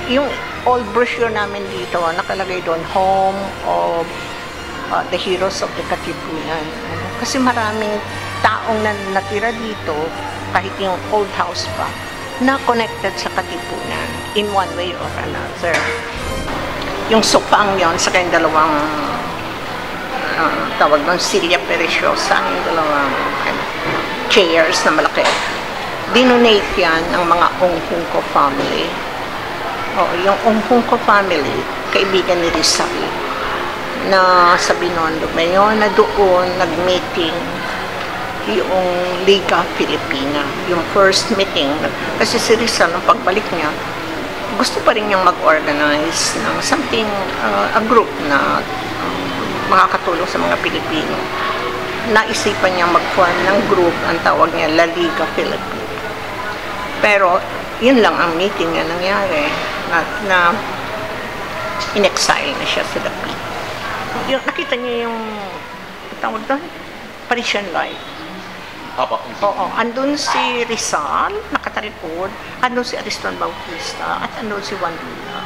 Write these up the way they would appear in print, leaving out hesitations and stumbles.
yung old brochure namin dito, nakalagay doon, Home of the Heroes of the Katipunan. Kasi maraming taong natira dito, kahit yung old house pa, na connected sa Katipunan in one way or another. Yung sopang yon sa kayong dalawang tawag doon, Silya Pereciosa, yung dalawang chairs na malaki. Dinonate yan ng mga Onghunco family. Yung Onghunco family, kaibigan ni Rizal, na sa Binondo ngayon, na doon nag-meeting yung Liga Filipina. Yung first meeting, kasi si Rizal, nung pagbalik niya, gusto pa rin niyang mag-organize ng something, a group na makakatulong sa mga Pilipino. Naisipan niyang mag-form ng group, ang tawag niya La Liga Filipina. Pero, yun lang ang meeting na nangyari, na in-exile na siya sa Dapi. Yung, nakita niyo yung, tawag doon, Parisian life. Oo, andun si Rizal, nakatalikod, andun si Ariston Bautista, at andun si Juan Luna.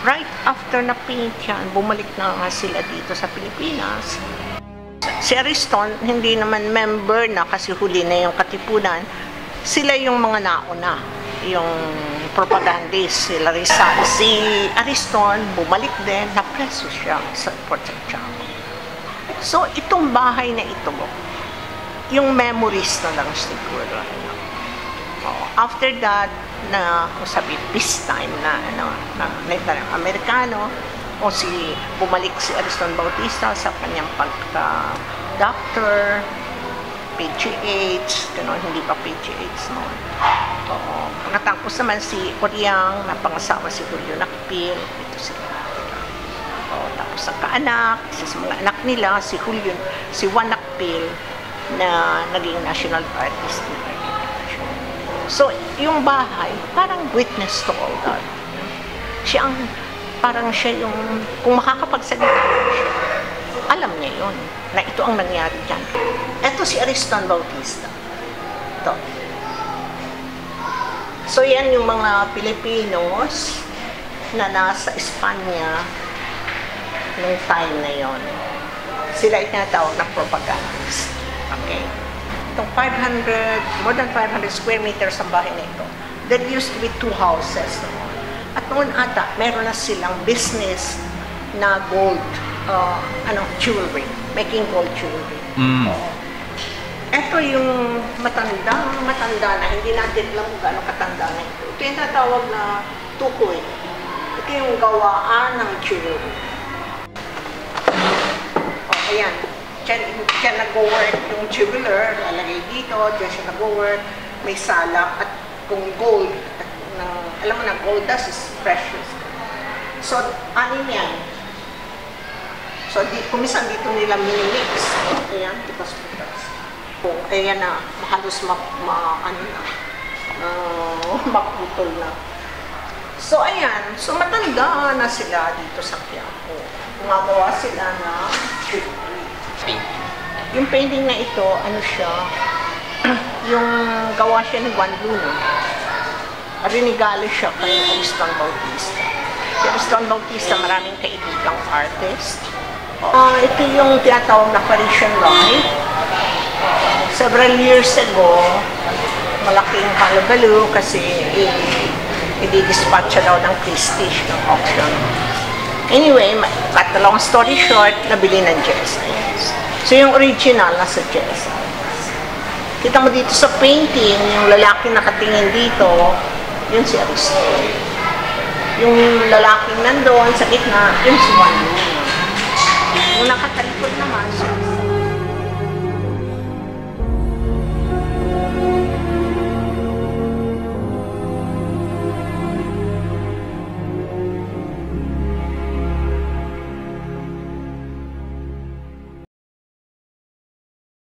Right after na paint yan, bumalik na nga sila dito sa Pilipinas. Si Ariston, hindi naman member na kasi huli na yung Katipunan. Sila yung mga nauna, yung propagandist, sila Rizal. Si Ariston, bumalik din, napreso siya sa Port Santiago. So, itong bahay na ito, yung memories na lang siguro. After that, na sabi, peacetime na Amerikano, o bumalik si Ariston Bautista sa kanyang pagka-doctor, PGH, gano'n, hindi pa PGH noon. Pagkatapos naman si Oriang, napangasawa si Julio Nakpil, ito sila. Tapos ang kaanak, isa sa mga anak nila, si Juan Nakpil, na naging national artist. So, yung bahay, parang witness to all that. Parang siya yung, kung makakapagsalita siya, alam niya yun, na ito ang nangyari dyan. Ito si Ariston Bautista. Ito. So, yan yung mga Pilipinos na nasa Espanya nung time na yon. Sila ay tinatawag na propagandist. Okay. Itong more than 500 square meters ang bahay na ito. There used to be 2 houses noon. At noon ata, meron na silang business na gold, jewelry, making gold jewelry. Ito yung matanda na, hindi natin alam kung gano'ng katanda na ito. Ito yung tatawag na tukoy. Ito yung gawaan ng jewelry. Ayan. Diyan nag-work yung jeweler, lalagay dito, diyan siya nag-work, may salak, at kung gold, alam mo na, gold dust is precious. So, anin yan. So, kumisan dito nila minimix. Ayan, butas. Ayan na, halos maputol na. So, ayan. So, matanda na sila dito sa Quiapo. Gumagawa sila na jewelry. Yung painting na ito, yung gawa siya ni Juan Luna. Rinigalo siya kay Ariston Bautista. Si Ariston Bautista, maraming kaibigang artist. Ito yung tinatawag na Parisian life. Several years ago, malaking halabalu kasi i-dispatch siya daw ng Christie's ng auction. Anyway, cut the long story short, nabili ng GSIS. So, yung original nasa GSIS. Kita mo dito sa painting, yung lalaki nakatingin dito, yun si Ariston. Yung lalaking nandoon sa gitna, yun si Juan Luna. Yung nakatalikod naman,